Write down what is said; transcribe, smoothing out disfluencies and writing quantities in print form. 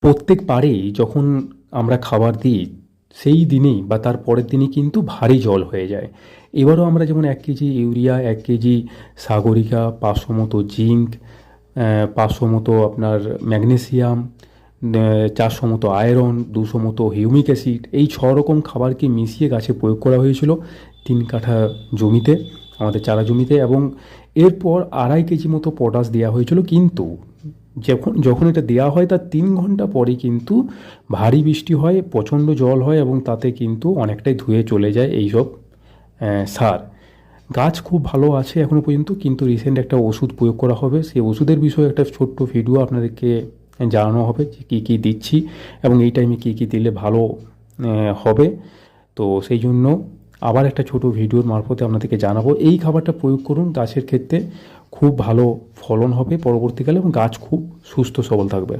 প্রত্যেকবারেই যখন আমরা খাবার দিই সেই দিনেই বা তার পরের দিনই কিন্তু ভারী জল হয়ে যায়। এবারও আমরা যেমন 1 কেজি ইউরিয়া, 1 কেজি সাগরিকা, 500 মতো জিঙ্ক, 500 মতো আপনার ম্যাগনেসিয়াম, 400 মতো আয়রন, 200 মতো হিউমিক অ্যাসিড, এই 6 রকম খাবারকে মিশিয়ে গাছে প্রয়োগ করা হয়েছিল 3 কাঠা জমিতে, আমাদের চারা জমিতে। এবং এরপর 2.5 কেজি মতো পটাশ দেওয়া হয়েছিল। কিন্তু যখন যখন এটা দেওয়া হয় তার 3 ঘন্টা পরে কিন্তু ভারী বৃষ্টি হয়, প্রচণ্ড জল হয় এবং তাতে কিন্তু অনেকটাই ধুয়ে চলে যায় এইসব সার। গাছ খুব ভালো আছে এখনও পর্যন্ত, কিন্তু রিসেন্ট একটা ওষুধ প্রয়োগ করা হবে। সেই ওষুধের বিষয়ে একটা ছোট্ট ভিডিও আপনাদেরকে জানানো হবে যে কী কী দিচ্ছি এবং এই টাইমে কী কী দিলে ভালো হবে। তো সেই জন্য আবার একটা ছোট ভিডিওর মারফতে আপনাদেরকে জানাবো। এই খাবারটা প্রয়োগ করুন, গাছের ক্ষেত্রে খুব ভালো ফলন হবে পরবর্তীকালে এবং গাছ খুব সুস্থ সবল থাকবে।